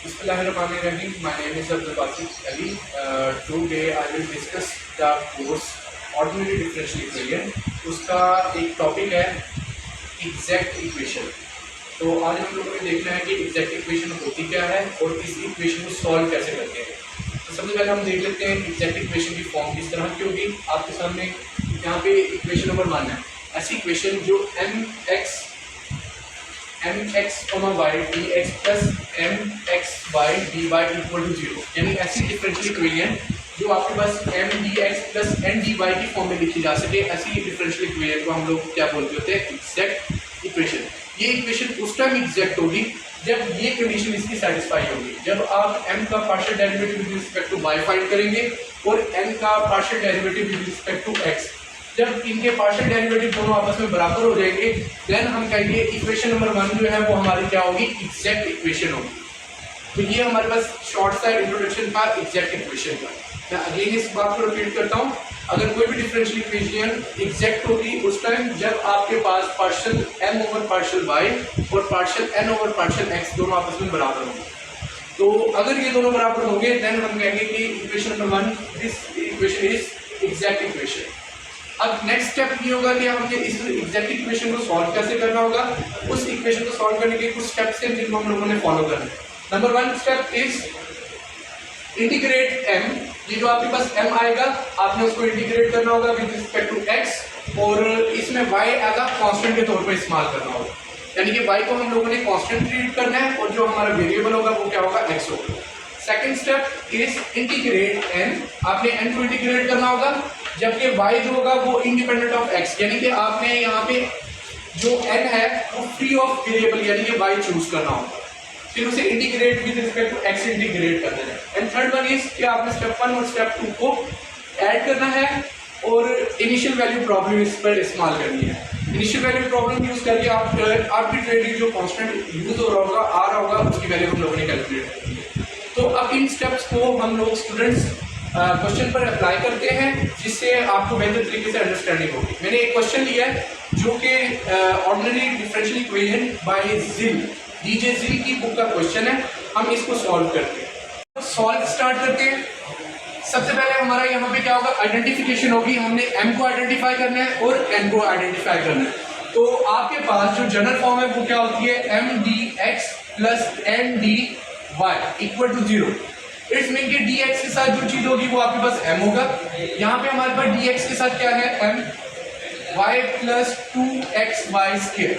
Bismillahirrahmanirrahim. My name is Abdul Basit Ali. Today I will discuss the course Ordinary Differential Equation. उसका एक topic है exact equation. तो आज हम लोगों ने देखना है कि एग्जैक्ट इक्वेशन होती क्या है और इस इक्वेशन को सॉल्व कैसे करते हैं। तो सबसे पहले हम देख लेते हैं एग्जैक्ट इक्वेशन की फॉर्म किस तरह की होगी। आपके सामने यहाँ पे इक्वेशन नंबर 1 है, ऐसी इक्वेशन जो mx, y dx plus mxy dy equal to 0, यानी ऐसी डिफरेंशियल इक्वेशन जो आपके पास m dx plus n dy की फॉर्म में लिखी जा सके, ऐसी डिफरेंशियल इक्वेशन को हम लोग क्या बोलते होते हैं, एग्जैक्ट इक्वेशन। ये इक्वेशन उस टाइम एग्जैक्ट होगी जब ये कंडीशन इसकी सेटिस्फाई होगी, जब आप m का partial derivative with respect to y find करेंगे और n का partial derivative with respect to x, जब इनके पार्शियल डेरिवेटिव दोनों आपस में बराबर हो जाएंगे, देन हम कहेंगे इक्वेशन नंबर 1 जो है वो हमारी क्या होगी, एग्जैक्ट इक्वेशन होगी। तो ये हमारे पास शॉर्ट सा इंट्रोडक्शन था एग्जैक्ट इक्वेशन का। मैं अगेन इस बात को रिपीट करता हूँ, अगर कोई भी डिफरेंशियल इक्वेशन एग्जैक्ट होगी उस टाइम जब आपके पास partial m over partial y और partial n over partial x दोनों आपस में बराबर होंगे। तो अगर ये दोनों बराबर होंगे देन हम कहेंगे कि equation number 1, this equation is exact equation. अब नेक्स्ट स्टेप ये होगा कि हमें इस एग्जैक्ट इक्वेशन को सॉल्व कैसे करना होगा। उस इक्वेशन को सॉल्व करने के कुछ स्टेप्स हैं जिनको हम लोगों ने फॉलो करना है। Number 1 step is integrate m। ये जो आपके पास m आएगा आपने उसको इंटीग्रेट करना होगा विद रिस्पेक्ट टू x और इसमें y एज अ कांस्टेंट के तौर पर इस्तेमाल करना होगा, यानी कि y को हम लोगों ने कांस्टेंट ट्रीट करना है और जो हमारा वेरिएबल होगा वो क्या होगा, x होगा। Second step is integrate n। आपने n को इंटीग्रेट करना होगा जबकि y जो होगा वो इंडिपेंडेंट ऑफ x, यानी कि आपने यहाँ पे जो n है वो फ्री ऑफ वेरिएबल यानी कि y चूज करना होगा, फिर उसे integrate with respect to x integrate कर देना है। एंड थर्ड वन इज कि आपने स्टेप 1 और स्टेप 2 को ऐड करना है और इनिशियल वैल्यू प्रॉब्लम इस पर इस्तेमाल करनी है। इनिशियल वैल्यू प्रॉब्लम यूज करके आप आर्बिट्रेरी जो कांस्टेंट यूज हो रहा होगा आ रहा होगा उसकी वैल्यू हम लोगों ने कैलकुलेट करनी है। तो अब इन स्टेप्स को हम लोग स्टूडेंट्स क्वेश्चन पर अप्लाई करते हैं जिससे आपको बेहतर तरीके से अंडरस्टैंडिंग होगी। मैंने एक क्वेश्चन लिया है जो कि ऑर्डिनरी डिफरेंशियल इक्वेशन बाय जिल, डीजे जिल की बुक का क्वेश्चन है। हम इसको सॉल्व करते हैं, तो सॉल्व स्टार्ट करते हैं। सबसे पहले हमारा यहाँ पे क्या होगा, आइडेंटिफिकेशन होगी। हमने m को आइडेंटिफाई करना है और n को आइडेंटिफाई करना है। तो आपके पास जो जनरल फॉर्म है वो क्या होती है, m dx plus n dy equal to 0। It's mean कि dx के साथ जो चीज होगी वो आपके पास m होगा। यहाँ पे हमारे पास dx के साथ क्या है, m y plus 2xy square,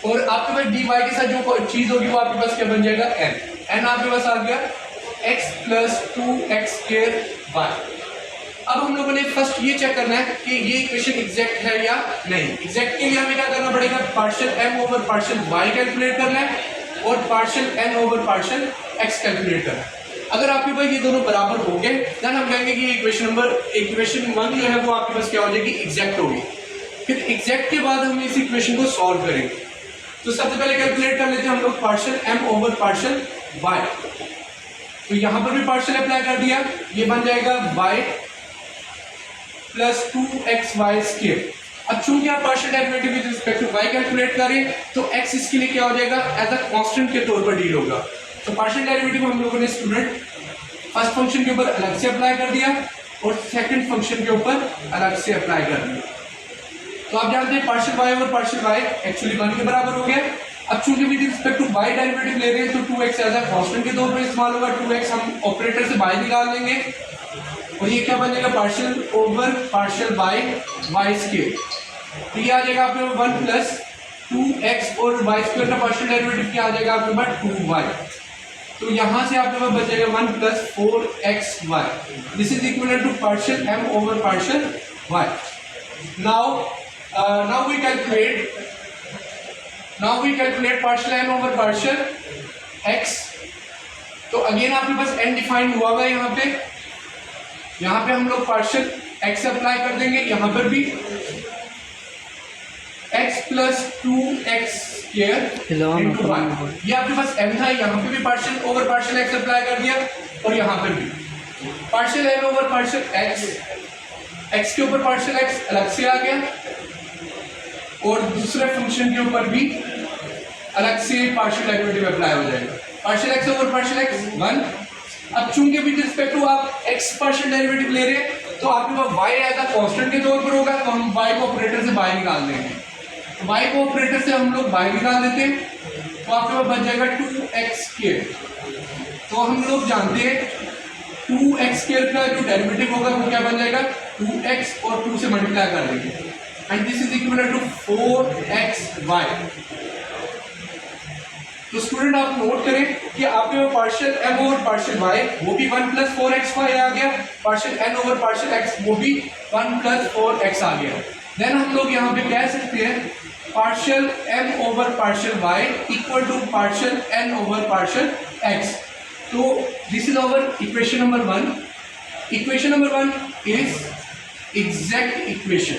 और आपके पास dy के साथ जो चीज होगी वो आपके पास क्या बन जाएगा, n आपके पास आ गया x plus 2x square y। अब हम लोगों ने फर्स्ट ये चेक करना है कि ये इक्वेशन एग्जैक्ट है या नहीं। एग्जैक्ट के लिए हमें क्या करना पड़ेगा, partial m over partial y calculate करना है और partial n over partial x calculate करना है। अगर आपके पास ये दोनों बराबर हो गए देन हम कहेंगे कि इक्वेशन 1 जो है वो आपके पास क्या हो जाएगी, एग्जैक्ट होगी। फिर एग्जैक्ट के बाद हम इस इक्वेशन को सॉल्व करेंगे। तो सबसे पहले कैलकुलेट कर लेते हैं हम लोग partial m over partial y। तो यहां पर भी पार्शियल अप्लाई कर दिया, ये बन जाएगा y प्लस 2xy स्क्वायर। अब चूंकि आप partial derivative with respect to y calculate करें तो x इसके लिए क्या हो जाएगा, एज अ कांस्टेंट के तौर पर डील होगा। तो पार्शियल डेरिवेटिव हम लोगों ने स्टूडेंट फर्स्ट फंक्शन के ऊपर अलग से अप्लाई कर दिया और सेकंड फंक्शन के ऊपर अलग से अप्लाई कर दिया। तो आप जानते हैं पार्शियल y और पार्शियल y एक्चुअली 1 के बराबर हो गया। अब चूंकि with respect to y derivative ले रहे हैं तो 2x एज अ कांस्टेंट के तौर पर इस्तेमाल होगा। 2x हम ऑपरेटर से बाहर निकाल लेंगे और ये क्या बन जाएगा, partial over partial y square. तो ये आ जाएगा आपके 1 प्लस 2x और y स्क्वायर का पार्शियल डेरिवेटिव क्या आ जाएगा आपके पास, 2y। तो यहां से आपके पास बच जाएगा 1 plus 4xy। This is equal to partial m over partial y। Now we calculate partial n over partial x। तो अगेन आपके पास n डिफाइन हुआ हुआ है यहाँ पे हम लोग पार्शियल x अप्लाई कर देंगे, यहाँ पर भी x plus 2x square into 1। ये आपके पास m था, यहाँ पे भी partial over partial x apply कर दिया और यहाँ पर भी partial n over partial x के ऊपर पार्शियल x अलग से आ गया और दूसरे फंक्शन के ऊपर भी अलग से पार्शियल डेरिवेटिव अप्लाई हो जाएगा। Partial x over partial x 1। अब चूंकि विद रिस्पेक्ट टू आप एक्स पार्शियल डेरिवेटिव ले रहे हैं तो आपके पास वाई एज अ कांस्टेंट के तौर पर होगा, तो हम वाई को ऑपरेटर से बाहर निकाल देंगे। वाई को ऑपरेटर से हम लोग बाहर निकाल देते हैं तो आपके पास बच जाएगा 2x²। तो हम लोग जानते हैं 2x² का जो डेरिवेटिव होगा वो क्या बन जाएगा 2x और 2 से मल्टीप्लाई कर देंगे and this is equal to 4xy। तो स्टूडेंट आप नोट करें कि आपके पास partial m over partial y वो भी 1 + 4xy आ गया, partial n over partial x वो भी 1 + 4x आ गया। देन हम लोग यहाँ पे कह सकते हैं partial m over partial y equal to partial n over partial x। तो this is our equation number 1। Equation number 1 is exact equation.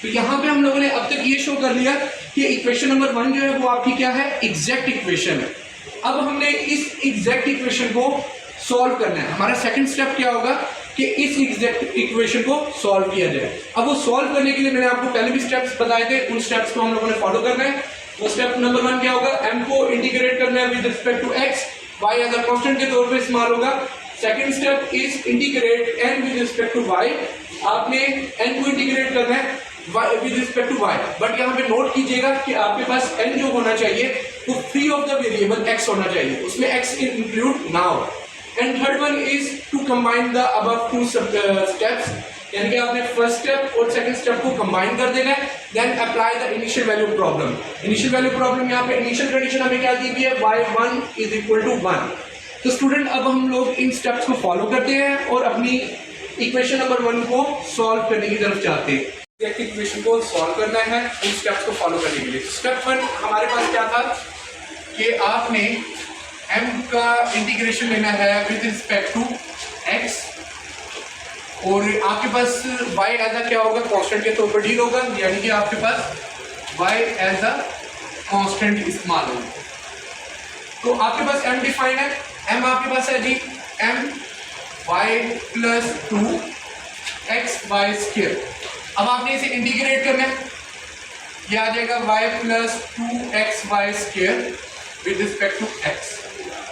तो यहाँ पे हम लोगों ने अब तक ये शो कर लिया कि इक्वेशन नंबर 1 जो है वो आपकी क्या है एग्जैक्ट इक्वेशन है। अब हमने इस एग्जैक्ट इक्वेशन को सॉल्व करना है। हमारा सेकंड स्टेप क्या होगा कि इस एग्जैक्ट इक्वेशन को सॉल्व किया जाए। अब वो सॉल्व करने के लिए मैंने आपको पहले भी स्टेप्स बताए थे, उन स्टेप्स को हम लोगों ने फॉलो करना है। वो स्टेप नंबर 1 क्या होगा, m को इंटीग्रेट करना है with respect to x, y as a constant के तौर पे इस्तेमाल होगा। Second step is integrate n with respect to y। आपने n को इंटीग्रेट करना है with respect to y, but यहाँ पे नोट कीजिएगा कि आपके पास n जो होना चाहिए वो free of the variable x होना चाहिए, उसमें x इंक्लूड ना हो। And third one is to combine the above two steps, यानी कि आपने फर्स्ट स्टेप और सेकंड स्टेप को कंबाइन कर देना है। Then apply the initial value problem. Initial value problem यहाँ पे इनिशियल कंडीशन हमें क्या दी हुई है y1 = 1। तो स्टूडेंट अब हम लोग इन स्टेप्स को फॉलो करते हैं और अपनी इक्वेशन नंबर 1 को सॉल्व करने की तरफ जाते हैं। इक्वेशन को सॉल्व करना है उन स्टेप्स को फॉलो करने के लिए। स्टेप 1 हमारे पास क्या था कि आपने m का इंटीग्रेशन लेना है विद रिस्पेक्ट टू x और आपके पास y एज अ क्या होगा कांस्टेंट के तौर पर डील होगा, यानी कि आपके पास y एज अ कांस्टेंट इस्तेमाल होगा। तो आपके पास m डिफाइन है, m आपके पास है जी m y + 2xy²। अब आपने इसे इंटीग्रेट करना है, ये आ जाएगा y + 2xy² with respect to x।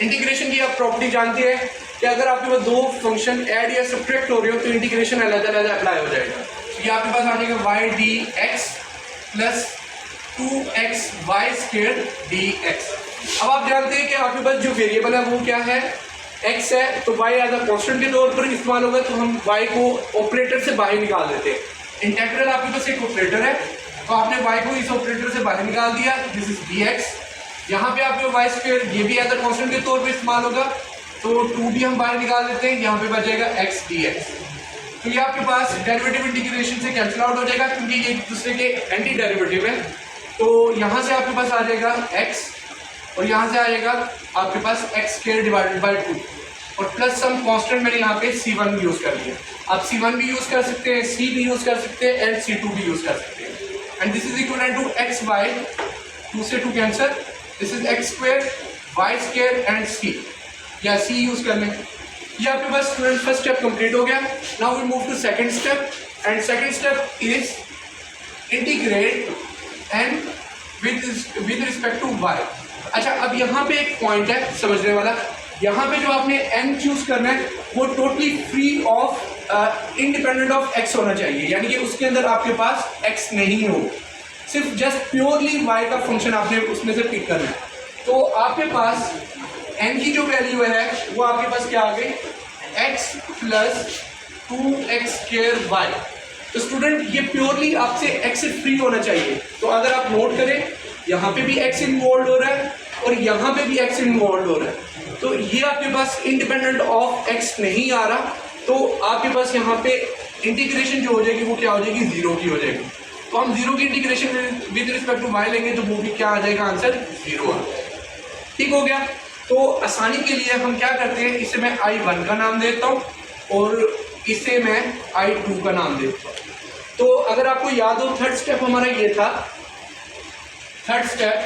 Integration की आप प्रॉपर्टी जानते हैं कि अगर आपके पास दो फंक्शन ऐड या सब्ट्रैक्ट हो रहे हो तो इंटीग्रेशन अलग-अलग अप्लाई हो जाएगा। तो ये आपके पास आ जाएगा y dx + 2xy² dx। अब आप जानते हैं कि आपके पास जो वेरिएबल है वो क्या है x है, तो y एज अ कांस्टेंट के तौर पर इस्तेमाल होगा, तो हम y को ऑपरेटर से बाहर निकाल देते हैं। इंटेग्रल आपके पास एक ऑपरेटर है तो आपने y को इस ऑपरेटर से बाहर निकाल दिया, दिस इज dx। यहाँ पे आपके y² ये भी एज अ कांस्टेंट के तौर पे इस्तेमाल होगा, तो 2 भी हम बाहर निकाल देते हैं, यहाँ पे बचेगा x dx। तो ये आपके पास डेरिवेटिव इंटीग्रेशन से कैंसिल आउट हो जाएगा क्योंकि ये एक दूसरे के एंटी डेरिवेटिव है। तो यहाँ से आपके पास आ जाएगा x और यहाँ से आएगा आपके पास x² / 2 और प्लस सम कांस्टेंट मैंने यहाँ पे c1 यूज कर लिया। आप c1 भी यूज कर सकते हैं, c भी यूज कर सकते हैं एंड c2 भी यूज कर सकते हैं। And this is equal to xy, 2 से 2 cancel, this is x² y² and c, या c यूज कर लें। ये आपके पास स्टूडेंट फर्स्ट स्टेप कंप्लीट हो गया। Now we move to second step and second step is integrate n with respect to y। अच्छा, अब यहाँ पे एक पॉइंट है समझने वाला, यहाँ पे जो आपने n चूज करना है वो totally free of independent of x होना चाहिए, यानी कि उसके अंदर आपके पास x नहीं हो, सिर्फ जस्ट प्योरली y का फंक्शन आपने उसमें से पिक करना है। तो आपके पास n की जो वैल्यू है वो आपके पास क्या आ गई x + 2x²y। तो स्टूडेंट ये प्योरली आपसे x से फ्री होना चाहिए। तो अगर आप नोट करें यहाँ पे भी x इन्वॉल्व हो रहा है और यहाँ पे भी x इन्वॉल्व हो रहा है, तो ये आपके पास इंडिपेंडेंट ऑफ x नहीं आ रहा, तो आपके पास यहाँ पे इंटीग्रेशन जो हो जाएगी वो क्या हो जाएगी 0 की हो जाएगी। तो हम 0 की integration with respect to y लेंगे तो वो भी क्या आ जाएगा आंसर 0 आ। ठीक हो गया। तो आसानी के लिए हम क्या करते हैं, इसे मैं I1 का नाम देता हूँ और इसे मैं I2 का नाम देता हूँ। तो अगर आपको याद हो थर्ड स्टेप हमारा ये था, थर्ड स्टेप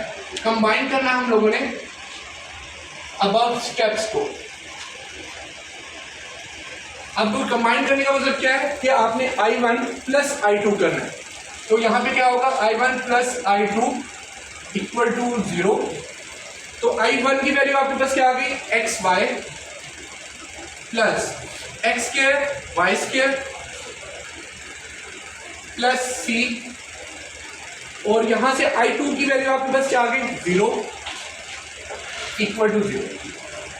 कंबाइन करना हम लोगों ने अबव स्टेप्स को। अब कंबाइन करने का मतलब क्या है कि आपने I1 + I2 करना है। तो यहाँ पे क्या होगा I1 + I2 इक्वल टू 0। तो I1 की वैल्यू आपके पास क्या आ गई, x y plus x square y square plus c, और यहां से I2 की वैल्यू आपके पास क्या आ गई, 0 equal to 0।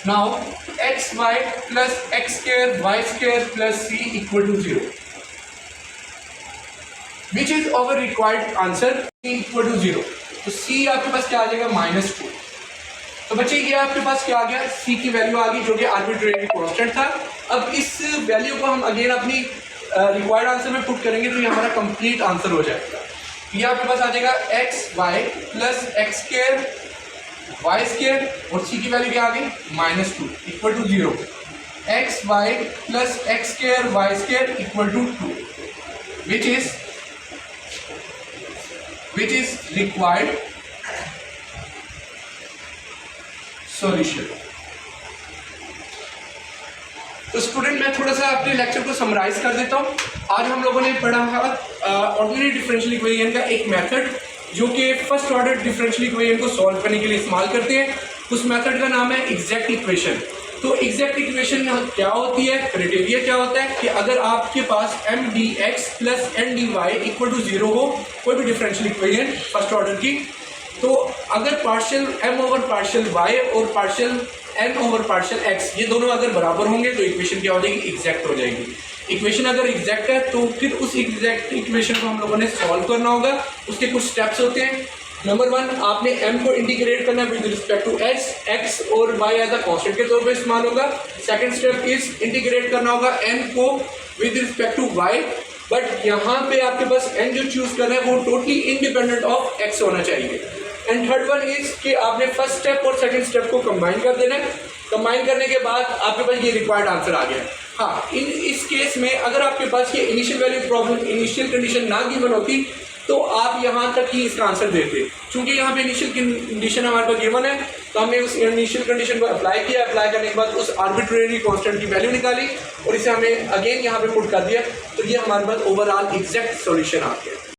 Now x y plus x square y square plus c equal to 0, which is our required answer, equal to 0। तो सी आपके पास क्या आ जाएगा, -2। तो बच्चे ये आपके पास क्या आ गया, सी की वैल्यू आ गई जो कि आर्बिट्रेरी कांस्टेंट था। अब इस वैल्यू को हम अगेन अपनी रिक्वायर्ड आंसर में पुट करेंगे तो ये हमारा कंप्लीट आंसर हो जाएगा। ये आपके पास आ जाएगा x y plus x square y square, और सी की वैल्यू क्या आ गई, -2 equal to 0। X y plus x square y square equal to 2, which is required solution। तो स्टूडेंट मैं थोड़ा सा अपने लेक्चर को समराइज कर देता हूँ। आज हम लोगों ने पढ़ा है ऑर्डिनरी डिफरेंशियल इक्वेशन का एक मेथड जो कि फर्स्ट ऑर्डर डिफरेंशियल इक्वेशन को सॉल्व करने के लिए इस्तेमाल करते हैं। उस मेथड का नाम है एग्जैक्ट इक्वेशन। तो एग्जैक्ट इक्वेशन क्या होती है, क्राइटेरिया क्या होता है कि अगर आपके पास m d x plus n d y equal to 0 हो, कोई भी डिफरेंशियल इक्वेशन फर्स्ट ऑर्डर की, तो अगर partial m over partial y और partial n over partial x ये दोनों अगर बराबर होंगे तो इक्वेशन क्या हो जाएगी, एग्जैक्ट हो जाएगी। इक्वेशन अगर एग्जैक्ट है तो फिर उस एग्जैक्ट इक्वेशन को हम लोगों ने सॉल्व करना होगा। उसके कुछ स्टेप्स होते हैं। नंबर 1, आपने m को इंटीग्रेट करना विद रिस्पेक्ट टू x और y एज अ कांस्टेंट के तौर पे इस्तेमाल होगा। सेकंड स्टेप इज इंटीग्रेट करना होगा n को with respect to y, but यहाँ पे आपके पास n जो चूज करना है वो टोटली इंडिपेंडेंट ऑफ x होना चाहिए। एंड थर्ड वन इज कि आपने फर्स्ट स्टेप और सेकंड स्टेप को कंबाइन कर देना है। कंबाइन करने के बाद आपके पास ये रिक्वायर्ड आंसर आ गया। हाँ, इस केस में अगर आपके पास ये initial value problem initial condition ना गिवन होती तो आप यहाँ तक ही इसका आंसर देते। क्योंकि यहाँ पे इनिशियल कंडीशन हमारे पास गिवन है तो हमने उस इनिशियल कंडीशन को अप्लाई किया। अप्लाई करने के बाद उस आर्बिट्रेरी कांस्टेंट की वैल्यू निकाली और इसे हमें अगेन यहाँ पे पुट कर दिया, तो ये हमारे पास ओवरऑल एग्जैक्ट सॉल्यूशन आ गया।